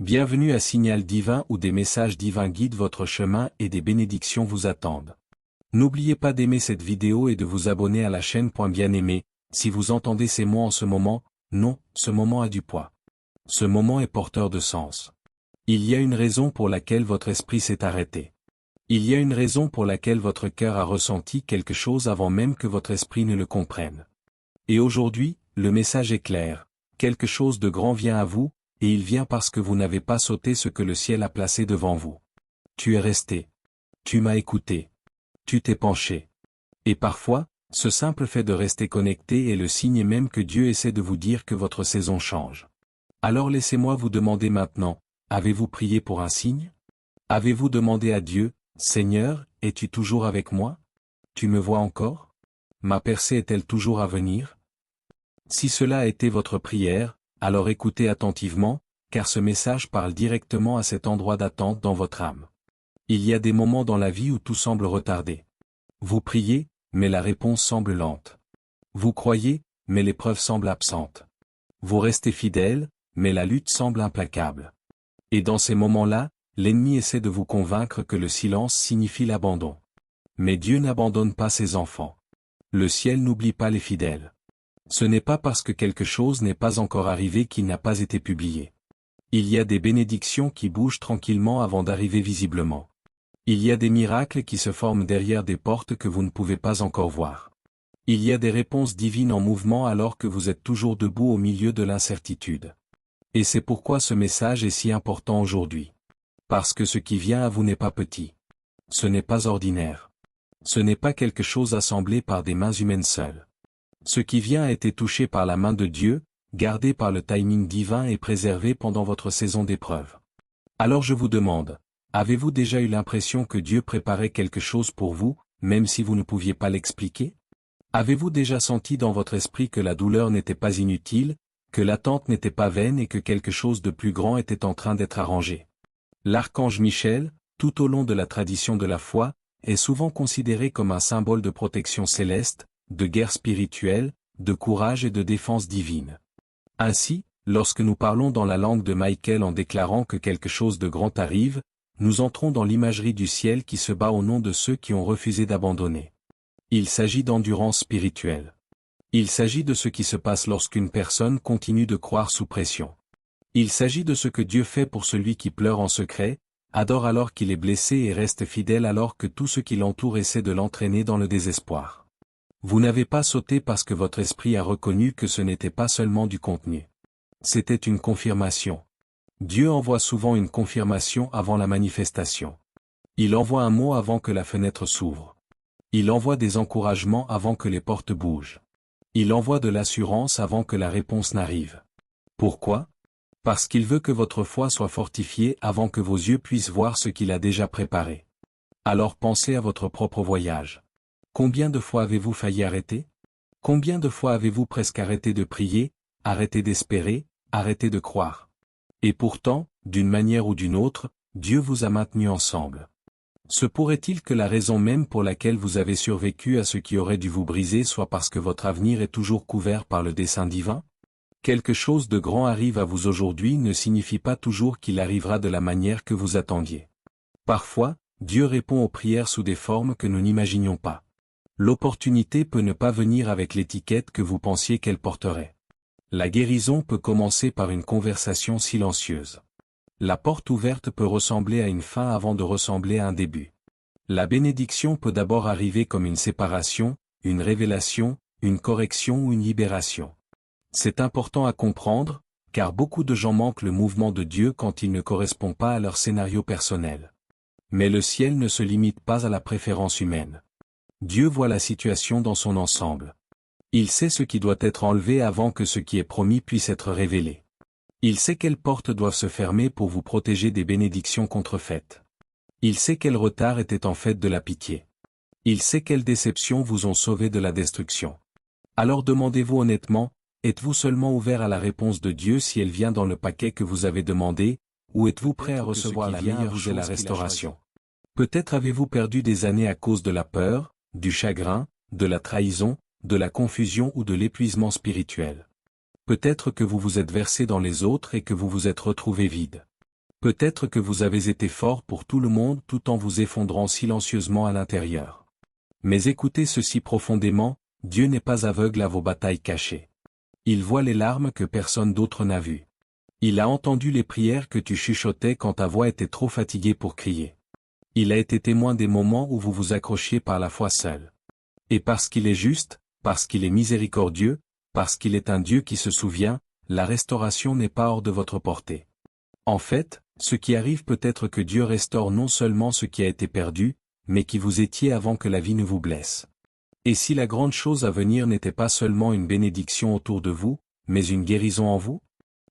Bienvenue à Signal Divin où des messages divins guident votre chemin et des bénédictions vous attendent. N'oubliez pas d'aimer cette vidéo et de vous abonner à la chaîne. Bien-aimé, si vous entendez ces mots en ce moment, non, ce moment a du poids. Ce moment est porteur de sens. Il y a une raison pour laquelle votre esprit s'est arrêté. Il y a une raison pour laquelle votre cœur a ressenti quelque chose avant même que votre esprit ne le comprenne. Et aujourd'hui, le message est clair, quelque chose de grand vient à vous, et il vient parce que vous n'avez pas sauté ce que le ciel a placé devant vous. Tu es resté. Tu m'as écouté. Tu t'es penché. Et parfois, ce simple fait de rester connecté est le signe même que Dieu essaie de vous dire que votre saison change. Alors laissez-moi vous demander maintenant, avez-vous prié pour un signe? Avez-vous demandé à Dieu, Seigneur, es-tu toujours avec moi? Tu me vois encore? Ma percée est-elle toujours à venir? Si cela a été votre prière, alors écoutez attentivement, car ce message parle directement à cet endroit d'attente dans votre âme. Il y a des moments dans la vie où tout semble retardé. Vous priez, mais la réponse semble lente. Vous croyez, mais l'épreuve semble absente. Vous restez fidèle, mais la lutte semble implacable. Et dans ces moments-là, l'ennemi essaie de vous convaincre que le silence signifie l'abandon. Mais Dieu n'abandonne pas ses enfants. Le ciel n'oublie pas les fidèles. Ce n'est pas parce que quelque chose n'est pas encore arrivé qu'il n'a pas été publié. Il y a des bénédictions qui bougent tranquillement avant d'arriver visiblement. Il y a des miracles qui se forment derrière des portes que vous ne pouvez pas encore voir. Il y a des réponses divines en mouvement alors que vous êtes toujours debout au milieu de l'incertitude. Et c'est pourquoi ce message est si important aujourd'hui. Parce que ce qui vient à vous n'est pas petit. Ce n'est pas ordinaire. Ce n'est pas quelque chose assemblé par des mains humaines seules. Ce qui vient a été touché par la main de Dieu, gardé par le timing divin et préservé pendant votre saison d'épreuve. Alors je vous demande, avez-vous déjà eu l'impression que Dieu préparait quelque chose pour vous, même si vous ne pouviez pas l'expliquer? Avez-vous déjà senti dans votre esprit que la douleur n'était pas inutile, que l'attente n'était pas vaine et que quelque chose de plus grand était en train d'être arrangé? L'archange Michel, tout au long de la tradition de la foi, est souvent considéré comme un symbole de protection céleste, de guerre spirituelle, de courage et de défense divine. Ainsi, lorsque nous parlons dans la langue de Michael en déclarant que quelque chose de grand arrive, nous entrons dans l'imagerie du ciel qui se bat au nom de ceux qui ont refusé d'abandonner. Il s'agit d'endurance spirituelle. Il s'agit de ce qui se passe lorsqu'une personne continue de croire sous pression. Il s'agit de ce que Dieu fait pour celui qui pleure en secret, adore alors qu'il est blessé et reste fidèle alors que tout ce qui l'entoure essaie de l'entraîner dans le désespoir. Vous n'avez pas sauté parce que votre esprit a reconnu que ce n'était pas seulement du contenu. C'était une confirmation. Dieu envoie souvent une confirmation avant la manifestation. Il envoie un mot avant que la fenêtre s'ouvre. Il envoie des encouragements avant que les portes bougent. Il envoie de l'assurance avant que la réponse n'arrive. Pourquoi? Parce qu'il veut que votre foi soit fortifiée avant que vos yeux puissent voir ce qu'il a déjà préparé. Alors pensez à votre propre voyage. Combien de fois avez-vous failli arrêter? Combien de fois avez-vous presque arrêté de prier, arrêté d'espérer, arrêté de croire? Et pourtant, d'une manière ou d'une autre, Dieu vous a maintenu ensemble. Se pourrait-il que la raison même pour laquelle vous avez survécu à ce qui aurait dû vous briser soit parce que votre avenir est toujours couvert par le dessein divin? Quelque chose de grand arrive à vous aujourd'hui ne signifie pas toujours qu'il arrivera de la manière que vous attendiez. Parfois, Dieu répond aux prières sous des formes que nous n'imaginions pas. L'opportunité peut ne pas venir avec l'étiquette que vous pensiez qu'elle porterait. La guérison peut commencer par une conversation silencieuse. La porte ouverte peut ressembler à une fin avant de ressembler à un début. La bénédiction peut d'abord arriver comme une séparation, une révélation, une correction ou une libération. C'est important à comprendre, car beaucoup de gens manquent le mouvement de Dieu quand il ne correspond pas à leur scénario personnel. Mais le ciel ne se limite pas à la préférence humaine. Dieu voit la situation dans son ensemble. Il sait ce qui doit être enlevé avant que ce qui est promis puisse être révélé. Il sait quelles portes doivent se fermer pour vous protéger des bénédictions contrefaites. Il sait quel retard était en fait de la pitié. Il sait quelles déceptions vous ont sauvé de la destruction. Alors demandez-vous honnêtement, êtes-vous seulement ouvert à la réponse de Dieu si elle vient dans le paquet que vous avez demandé, ou êtes-vous prêt à recevoir la meilleure chose et la restauration? Peut-être avez-vous perdu des années à cause de la peur, du chagrin, de la trahison, de la confusion ou de l'épuisement spirituel. Peut-être que vous vous êtes versé dans les autres et que vous vous êtes retrouvé vide. Peut-être que vous avez été fort pour tout le monde tout en vous effondrant silencieusement à l'intérieur. Mais écoutez ceci profondément, Dieu n'est pas aveugle à vos batailles cachées. Il voit les larmes que personne d'autre n'a vues. Il a entendu les prières que tu chuchotais quand ta voix était trop fatiguée pour crier. Il a été témoin des moments où vous vous accrochiez par la foi seul. Et parce qu'il est juste, parce qu'il est miséricordieux, parce qu'il est un Dieu qui se souvient, la restauration n'est pas hors de votre portée. En fait, ce qui arrive peut être que Dieu restaure non seulement ce qui a été perdu, mais qui vous étiez avant que la vie ne vous blesse. Et si la grande chose à venir n'était pas seulement une bénédiction autour de vous, mais une guérison en vous?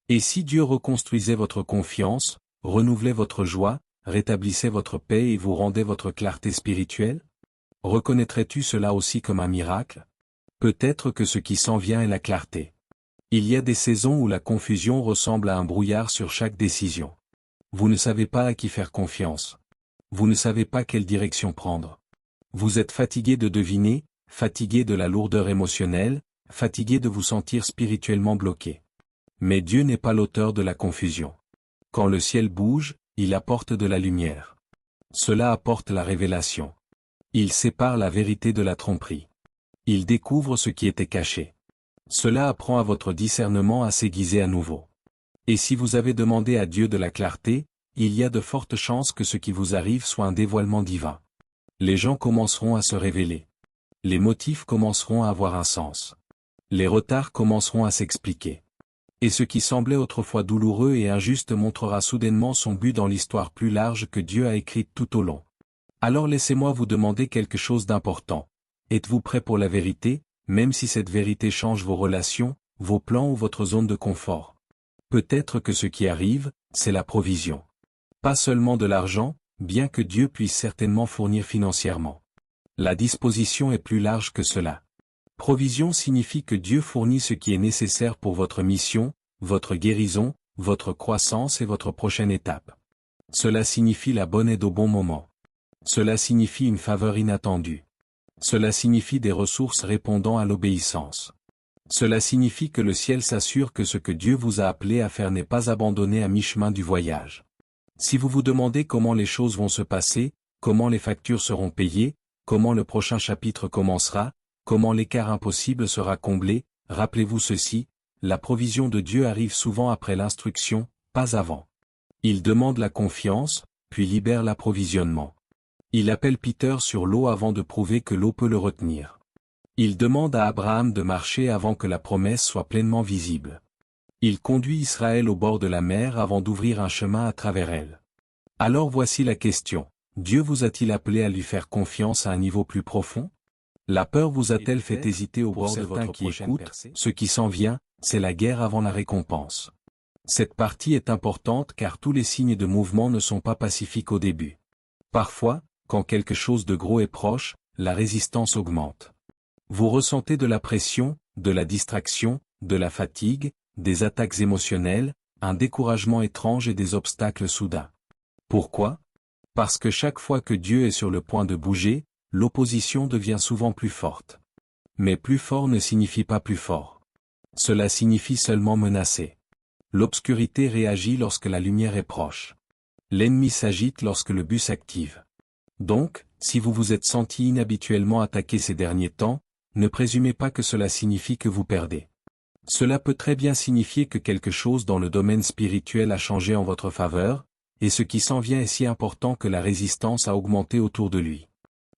Et si Dieu reconstruisait votre confiance, renouvelait votre joie, rétablissait votre paix et vous rendait votre clarté spirituelle? Reconnaîtrais-tu cela aussi comme un miracle? Peut-être que ce qui s'en vient est la clarté. Il y a des saisons où la confusion ressemble à un brouillard sur chaque décision. Vous ne savez pas à qui faire confiance. Vous ne savez pas quelle direction prendre. Vous êtes fatigué de deviner, fatigué de la lourdeur émotionnelle, fatigué de vous sentir spirituellement bloqué. Mais Dieu n'est pas l'auteur de la confusion. Quand le ciel bouge, il apporte de la lumière. Cela apporte la révélation. Il sépare la vérité de la tromperie. Il découvre ce qui était caché. Cela apprend à votre discernement à s'aiguiser à nouveau. Et si vous avez demandé à Dieu de la clarté, il y a de fortes chances que ce qui vous arrive soit un dévoilement divin. Les gens commenceront à se révéler. Les motifs commenceront à avoir un sens. Les retards commenceront à s'expliquer. Et ce qui semblait autrefois douloureux et injuste montrera soudainement son but dans l'histoire plus large que Dieu a écrite tout au long. Alors laissez-moi vous demander quelque chose d'important. Êtes-vous prêt pour la vérité, même si cette vérité change vos relations, vos plans ou votre zone de confort? Peut-être que ce qui arrive, c'est la provision. Pas seulement de l'argent, bien que Dieu puisse certainement fournir financièrement. La disposition est plus large que cela. Provision signifie que Dieu fournit ce qui est nécessaire pour votre mission, votre guérison, votre croissance et votre prochaine étape. Cela signifie la bonne aide au bon moment. Cela signifie une faveur inattendue. Cela signifie des ressources répondant à l'obéissance. Cela signifie que le ciel s'assure que ce que Dieu vous a appelé à faire n'est pas abandonné à mi-chemin du voyage. Si vous vous demandez comment les choses vont se passer, comment les factures seront payées, comment le prochain chapitre commencera, comment l'écart impossible sera comblé, rappelez-vous ceci, la provision de Dieu arrive souvent après l'instruction, pas avant. Il demande la confiance, puis libère l'approvisionnement. Il appelle Peter sur l'eau avant de prouver que l'eau peut le retenir. Il demande à Abraham de marcher avant que la promesse soit pleinement visible. Il conduit Israël au bord de la mer avant d'ouvrir un chemin à travers elle. Alors voici la question, Dieu vous a-t-il appelé à lui faire confiance à un niveau plus profond? La peur vous a-t-elle fait hésiter au bord de votre prochaine percée? Ce qui s'en vient, c'est la guerre avant la récompense. Cette partie est importante car tous les signes de mouvement ne sont pas pacifiques au début. Parfois, quand quelque chose de gros est proche, la résistance augmente. Vous ressentez de la pression, de la distraction, de la fatigue, des attaques émotionnelles, un découragement étrange et des obstacles soudains. Pourquoi? Parce que chaque fois que Dieu est sur le point de bouger, l'opposition devient souvent plus forte. Mais plus fort ne signifie pas plus fort. Cela signifie seulement menacé. L'obscurité réagit lorsque la lumière est proche. L'ennemi s'agite lorsque le but s'active. Donc, si vous vous êtes senti inhabituellement attaqué ces derniers temps, ne présumez pas que cela signifie que vous perdez. Cela peut très bien signifier que quelque chose dans le domaine spirituel a changé en votre faveur, et ce qui s'en vient est si important que la résistance a augmenté autour de lui.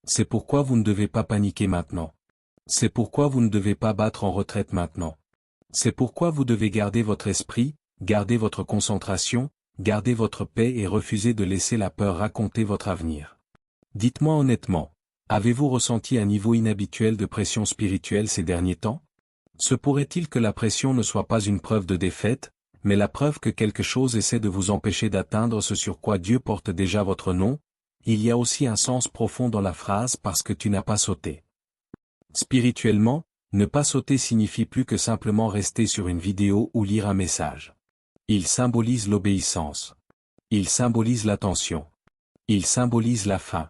C'est pourquoi vous ne devez pas paniquer maintenant. C'est pourquoi vous ne devez pas battre en retraite maintenant. C'est pourquoi vous devez garder votre esprit, garder votre concentration, garder votre paix et refuser de laisser la peur raconter votre avenir. Dites-moi honnêtement, avez-vous ressenti un niveau inhabituel de pression spirituelle ces derniers temps? Se pourrait-il que la pression ne soit pas une preuve de défaite, mais la preuve que quelque chose essaie de vous empêcher d'atteindre ce sur quoi Dieu porte déjà votre nom? Il y a aussi un sens profond dans la phrase parce que tu n'as pas sauté. Spirituellement, ne pas sauter signifie plus que simplement rester sur une vidéo ou lire un message. Il symbolise l'obéissance. Il symbolise l'attention. Il symbolise la faim.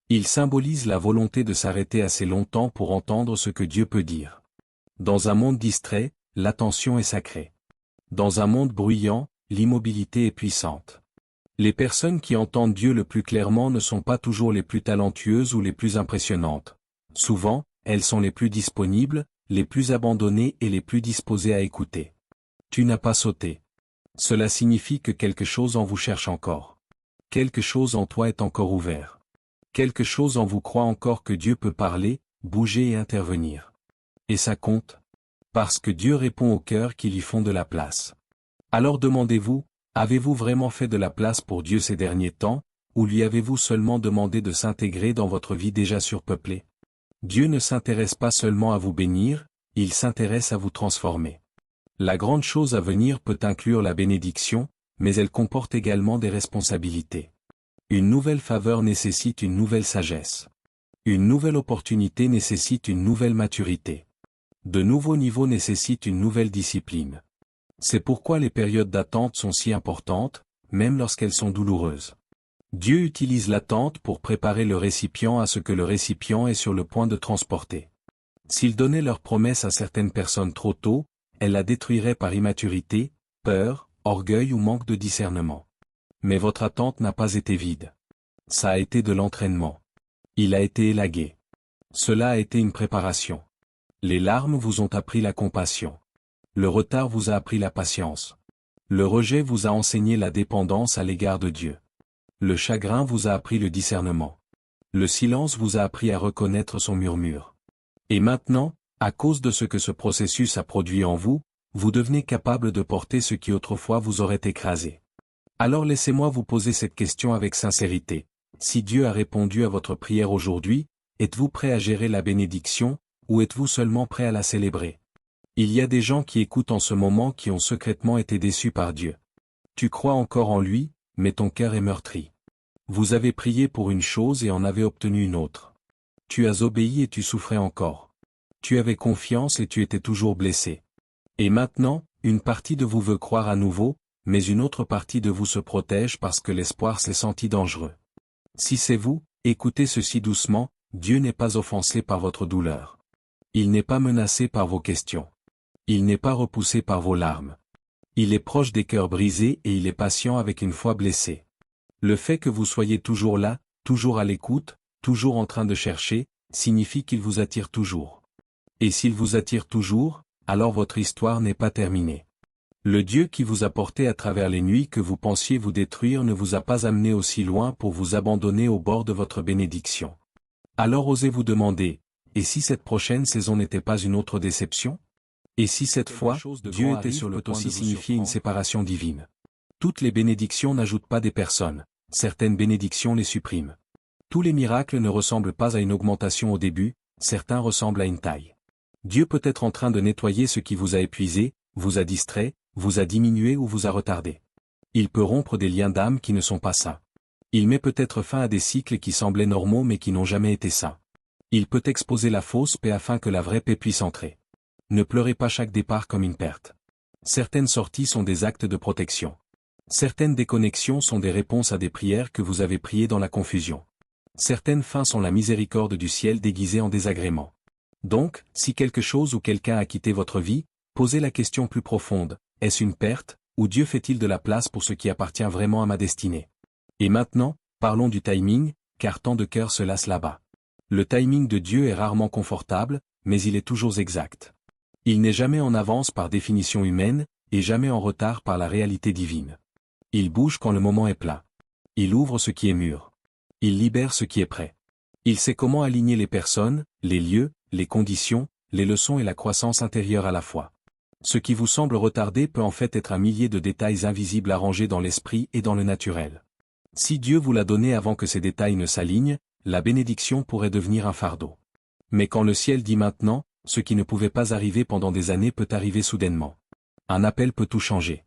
Il symbolise la volonté de s'arrêter assez longtemps pour entendre ce que Dieu peut dire. Dans un monde distrait, l'attention est sacrée. Dans un monde bruyant, l'immobilité est puissante. Les personnes qui entendent Dieu le plus clairement ne sont pas toujours les plus talentueuses ou les plus impressionnantes. Souvent, elles sont les plus disponibles, les plus abandonnées et les plus disposées à écouter. Tu n'as pas sauté. Cela signifie que quelque chose en vous cherche encore. Quelque chose en toi est encore ouvert. Quelque chose en vous croit encore que Dieu peut parler, bouger et intervenir. Et ça compte. Parce que Dieu répond aux cœurs qui lui font de la place. Alors demandez-vous, avez-vous vraiment fait de la place pour Dieu ces derniers temps, ou lui avez-vous seulement demandé de s'intégrer dans votre vie déjà surpeuplée? Dieu ne s'intéresse pas seulement à vous bénir, il s'intéresse à vous transformer. La grande chose à venir peut inclure la bénédiction, mais elle comporte également des responsabilités. Une nouvelle faveur nécessite une nouvelle sagesse. Une nouvelle opportunité nécessite une nouvelle maturité. De nouveaux niveaux nécessitent une nouvelle discipline. C'est pourquoi les périodes d'attente sont si importantes, même lorsqu'elles sont douloureuses. Dieu utilise l'attente pour préparer le récipient à ce que le récipient est sur le point de transporter. S'il donnait leur promesse à certaines personnes trop tôt, elles la détruiraient par immaturité, peur, orgueil ou manque de discernement. Mais votre attente n'a pas été vide. Ça a été de l'entraînement. Il a été élagué. Cela a été une préparation. Les larmes vous ont appris la compassion. Le retard vous a appris la patience. Le rejet vous a enseigné la dépendance à l'égard de Dieu. Le chagrin vous a appris le discernement. Le silence vous a appris à reconnaître son murmure. Et maintenant, à cause de ce que ce processus a produit en vous, vous devenez capable de porter ce qui autrefois vous aurait écrasé. Alors laissez-moi vous poser cette question avec sincérité. Si Dieu a répondu à votre prière aujourd'hui, êtes-vous prêt à gérer la bénédiction, ou êtes-vous seulement prêt à la célébrer? Il y a des gens qui écoutent en ce moment qui ont secrètement été déçus par Dieu. Tu crois encore en lui, mais ton cœur est meurtri. Vous avez prié pour une chose et en avez obtenu une autre. Tu as obéi et tu souffrais encore. Tu avais confiance et tu étais toujours blessé. Et maintenant, une partie de vous veut croire à nouveau, mais une autre partie de vous se protège parce que l'espoir s'est senti dangereux. Si c'est vous, écoutez ceci doucement, Dieu n'est pas offensé par votre douleur. Il n'est pas menacé par vos questions. Il n'est pas repoussé par vos larmes. Il est proche des cœurs brisés et il est patient avec une foi blessée. Le fait que vous soyez toujours là, toujours à l'écoute, toujours en train de chercher, signifie qu'il vous attire toujours. Et s'il vous attire toujours, alors votre histoire n'est pas terminée. Le Dieu qui vous a porté à travers les nuits que vous pensiez vous détruire ne vous a pas amené aussi loin pour vous abandonner au bord de votre bénédiction. Alors osez vous demander, et si cette prochaine saison n'était pas une autre déception? Et si cette fois, Dieu était sur le point aussi signifier une séparation divine? Toutes les bénédictions n'ajoutent pas des personnes, certaines bénédictions les suppriment. Tous les miracles ne ressemblent pas à une augmentation au début, certains ressemblent à une taille. Dieu peut être en train de nettoyer ce qui vous a épuisé, vous a distrait, vous a diminué ou vous a retardé. Il peut rompre des liens d'âme qui ne sont pas sains. Il met peut-être fin à des cycles qui semblaient normaux mais qui n'ont jamais été sains. Il peut exposer la fausse paix afin que la vraie paix puisse entrer. Ne pleurez pas chaque départ comme une perte. Certaines sorties sont des actes de protection. Certaines déconnexions sont des réponses à des prières que vous avez priées dans la confusion. Certaines fins sont la miséricorde du ciel déguisée en désagrément. Donc, si quelque chose ou quelqu'un a quitté votre vie, posez la question plus profonde, est-ce une perte, ou Dieu fait-il de la place pour ce qui appartient vraiment à ma destinée? Et maintenant, parlons du timing, car tant de cœurs se lassent là-bas. Le timing de Dieu est rarement confortable, mais il est toujours exact. Il n'est jamais en avance par définition humaine, et jamais en retard par la réalité divine. Il bouge quand le moment est plat. Il ouvre ce qui est mûr. Il libère ce qui est prêt. Il sait comment aligner les personnes, les lieux, les conditions, les leçons et la croissance intérieure à la fois. Ce qui vous semble retardé peut en fait être un millier de détails invisibles arrangés dans l'esprit et dans le naturel. Si Dieu vous l'a donné avant que ces détails ne s'alignent, la bénédiction pourrait devenir un fardeau. Mais quand le ciel dit maintenant, ce qui ne pouvait pas arriver pendant des années peut arriver soudainement. Un appel peut tout changer.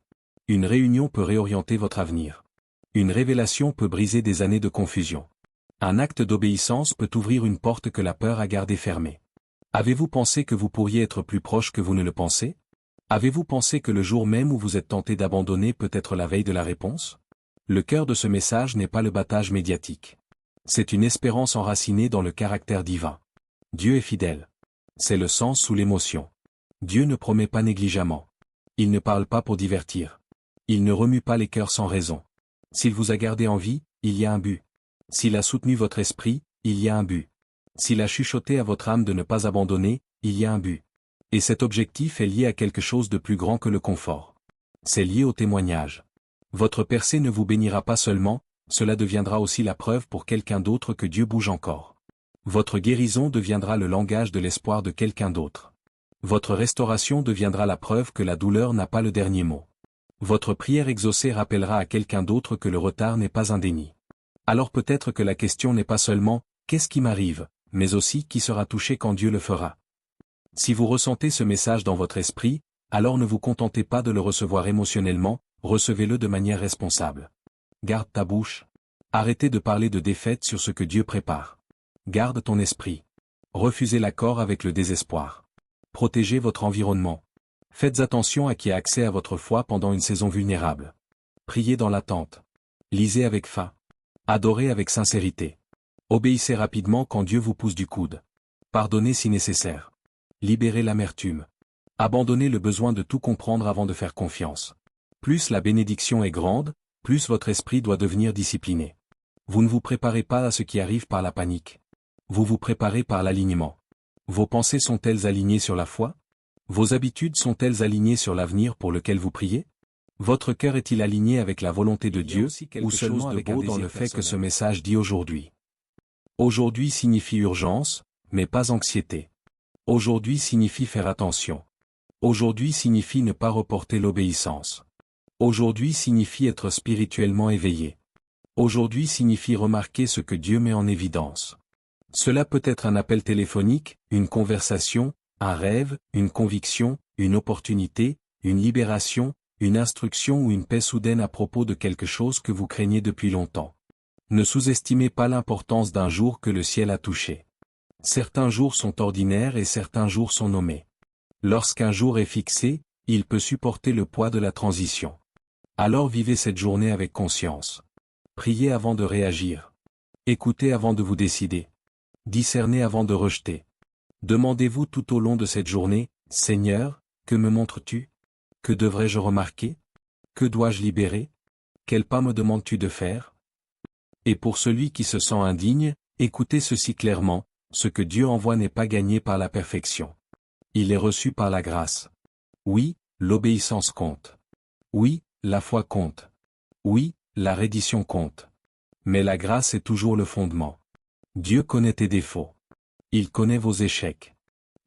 Une réunion peut réorienter votre avenir. Une révélation peut briser des années de confusion. Un acte d'obéissance peut ouvrir une porte que la peur a gardée fermée. Avez-vous pensé que vous pourriez être plus proche que vous ne le pensez? Avez-vous pensé que le jour même où vous êtes tenté d'abandonner peut être la veille de la réponse? Le cœur de ce message n'est pas le battage médiatique. C'est une espérance enracinée dans le caractère divin. Dieu est fidèle. C'est le sens sous l'émotion. Dieu ne promet pas négligemment. Il ne parle pas pour divertir. Il ne remue pas les cœurs sans raison. S'il vous a gardé en vie, il y a un but. S'il a soutenu votre esprit, il y a un but. S'il a chuchoté à votre âme de ne pas abandonner, il y a un but. Et cet objectif est lié à quelque chose de plus grand que le confort. C'est lié au témoignage. Votre percée ne vous bénira pas seulement, cela deviendra aussi la preuve pour quelqu'un d'autre que Dieu bouge encore. Votre guérison deviendra le langage de l'espoir de quelqu'un d'autre. Votre restauration deviendra la preuve que la douleur n'a pas le dernier mot. Votre prière exaucée rappellera à quelqu'un d'autre que le retard n'est pas un déni. Alors peut-être que la question n'est pas seulement « qu'est-ce qui m'arrive ?», mais aussi « qui sera touché quand Dieu le fera ». Si vous ressentez ce message dans votre esprit, alors ne vous contentez pas de le recevoir émotionnellement, recevez-le de manière responsable. Garde ta bouche. Arrêtez de parler de défaite sur ce que Dieu prépare. Garde ton esprit. Refusez l'accord avec le désespoir. Protégez votre environnement. Faites attention à qui a accès à votre foi pendant une saison vulnérable. Priez dans l'attente. Lisez avec faim. Adorez avec sincérité. Obéissez rapidement quand Dieu vous pousse du coude. Pardonnez si nécessaire. Libérez l'amertume. Abandonnez le besoin de tout comprendre avant de faire confiance. Plus la bénédiction est grande, plus votre esprit doit devenir discipliné. Vous ne vous préparez pas à ce qui arrive par la panique. Vous vous préparez par l'alignement. Vos pensées sont-elles alignées sur la foi? Vos habitudes sont-elles alignées sur l'avenir pour lequel vous priez? Votre cœur est-il aligné avec la volonté de Dieu, ou seulement avec un désir dans le fait que ce message dit aujourd'hui? Aujourd'hui signifie urgence, mais pas anxiété. Aujourd'hui signifie faire attention. Aujourd'hui signifie ne pas reporter l'obéissance. Aujourd'hui signifie être spirituellement éveillé. Aujourd'hui signifie remarquer ce que Dieu met en évidence. Cela peut être un appel téléphonique, une conversation, un rêve, une conviction, une opportunité, une libération, une instruction ou une paix soudaine à propos de quelque chose que vous craignez depuis longtemps. Ne sous-estimez pas l'importance d'un jour que le ciel a touché. Certains jours sont ordinaires et certains jours sont nommés. Lorsqu'un jour est fixé, il peut supporter le poids de la transition. Alors vivez cette journée avec conscience. Priez avant de réagir. Écoutez avant de vous décider. Discernez avant de rejeter. Demandez-vous tout au long de cette journée, « Seigneur, que me montres-tu ? Que devrais-je remarquer ? Que dois-je libérer ? Quel pas me demandes-tu de faire ?» Et pour celui qui se sent indigne, écoutez ceci clairement, ce que Dieu envoie n'est pas gagné par la perfection. Il est reçu par la grâce. Oui, l'obéissance compte. Oui, la foi compte. Oui, la reddition compte. Mais la grâce est toujours le fondement. Dieu connaît tes défauts. Il connaît vos échecs.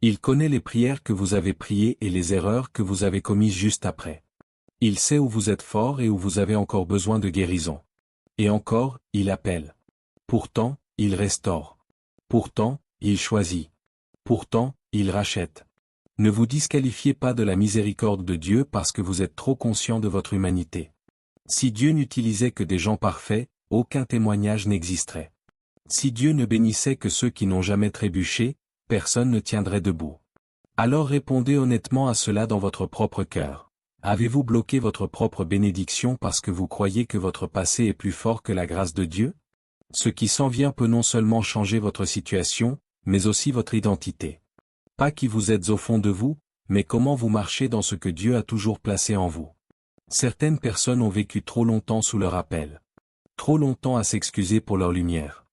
Il connaît les prières que vous avez priées et les erreurs que vous avez commises juste après. Il sait où vous êtes fort et où vous avez encore besoin de guérison. Et encore, il appelle. Pourtant, il restaure. Pourtant, il choisit. Pourtant, il rachète. Ne vous disqualifiez pas de la miséricorde de Dieu parce que vous êtes trop conscient de votre humanité. Si Dieu n'utilisait que des gens parfaits, aucun témoignage n'existerait. Si Dieu ne bénissait que ceux qui n'ont jamais trébuché, personne ne tiendrait debout. Alors répondez honnêtement à cela dans votre propre cœur. Avez-vous bloqué votre propre bénédiction parce que vous croyez que votre passé est plus fort que la grâce de Dieu? Ce qui s'en vient peut non seulement changer votre situation, mais aussi votre identité. Pas qui vous êtes au fond de vous, mais comment vous marchez dans ce que Dieu a toujours placé en vous. Certaines personnes ont vécu trop longtemps sous leur appel. Trop longtemps à s'excuser pour leur lumière.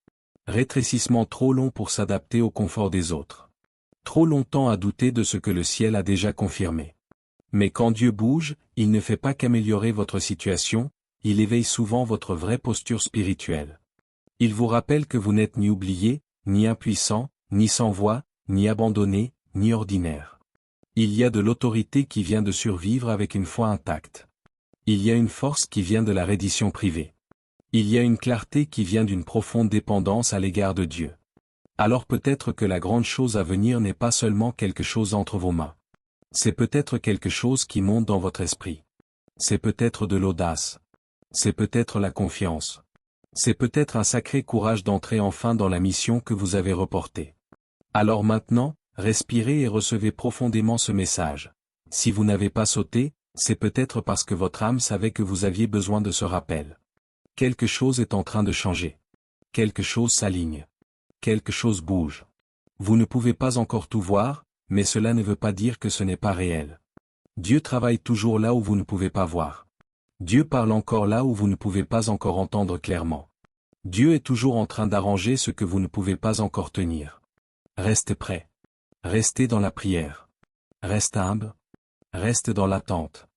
Rétrécissement trop long pour s'adapter au confort des autres. Trop longtemps à douter de ce que le ciel a déjà confirmé. Mais quand Dieu bouge, il ne fait pas qu'améliorer votre situation, il éveille souvent votre vraie posture spirituelle. Il vous rappelle que vous n'êtes ni oublié, ni impuissant, ni sans voix, ni abandonné, ni ordinaire. Il y a de l'autorité qui vient de survivre avec une foi intacte. Il y a une force qui vient de la reddition privée. Il y a une clarté qui vient d'une profonde dépendance à l'égard de Dieu. Alors peut-être que la grande chose à venir n'est pas seulement quelque chose entre vos mains. C'est peut-être quelque chose qui monte dans votre esprit. C'est peut-être de l'audace. C'est peut-être la confiance. C'est peut-être un sacré courage d'entrer enfin dans la mission que vous avez reportée. Alors maintenant, respirez et recevez profondément ce message. Si vous n'avez pas sauté, c'est peut-être parce que votre âme savait que vous aviez besoin de ce rappel. Quelque chose est en train de changer. Quelque chose s'aligne. Quelque chose bouge. Vous ne pouvez pas encore tout voir, mais cela ne veut pas dire que ce n'est pas réel. Dieu travaille toujours là où vous ne pouvez pas voir. Dieu parle encore là où vous ne pouvez pas encore entendre clairement. Dieu est toujours en train d'arranger ce que vous ne pouvez pas encore tenir. Reste prêt. Restez dans la prière. Reste humble. Reste dans l'attente.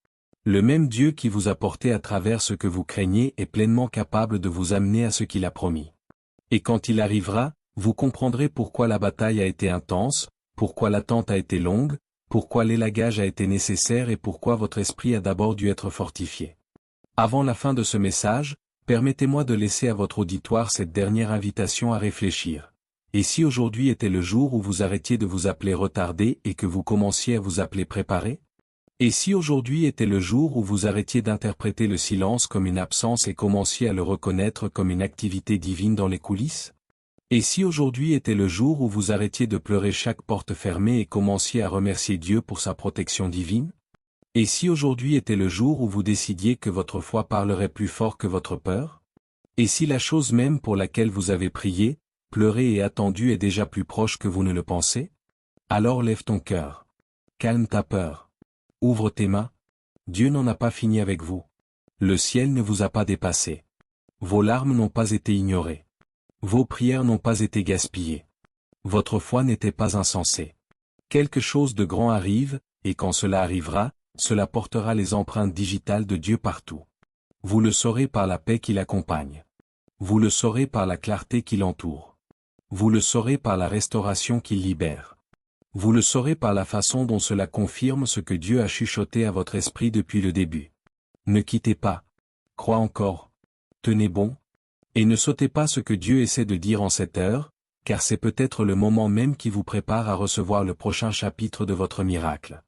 Le même Dieu qui vous a porté à travers ce que vous craignez est pleinement capable de vous amener à ce qu'il a promis. Et quand il arrivera, vous comprendrez pourquoi la bataille a été intense, pourquoi l'attente a été longue, pourquoi l'élagage a été nécessaire et pourquoi votre esprit a d'abord dû être fortifié. Avant la fin de ce message, permettez-moi de laisser à votre auditoire cette dernière invitation à réfléchir. Et si aujourd'hui était le jour où vous arrêtiez de vous appeler retardé et que vous commenciez à vous appeler préparé? Et si aujourd'hui était le jour où vous arrêtiez d'interpréter le silence comme une absence et commenciez à le reconnaître comme une activité divine dans les coulisses? Et si aujourd'hui était le jour où vous arrêtiez de pleurer chaque porte fermée et commenciez à remercier Dieu pour sa protection divine? Et si aujourd'hui était le jour où vous décidiez que votre foi parlerait plus fort que votre peur? Et si la chose même pour laquelle vous avez prié, pleuré et attendu est déjà plus proche que vous ne le pensez? Alors lève ton cœur. Calme ta peur. Ouvre tes mains. Dieu n'en a pas fini avec vous. Le ciel ne vous a pas dépassé. Vos larmes n'ont pas été ignorées. Vos prières n'ont pas été gaspillées. Votre foi n'était pas insensée. Quelque chose de grand arrive, et quand cela arrivera, cela portera les empreintes digitales de Dieu partout. Vous le saurez par la paix qui l'accompagne. Vous le saurez par la clarté qui l'entoure. Vous le saurez par la restauration qui libère. Vous le saurez par la façon dont cela confirme ce que Dieu a chuchoté à votre esprit depuis le début. Ne quittez pas. Crois encore. Tenez bon. Et ne sautez pas ce que Dieu essaie de dire en cette heure, car c'est peut-être le moment même qui vous prépare à recevoir le prochain chapitre de votre miracle.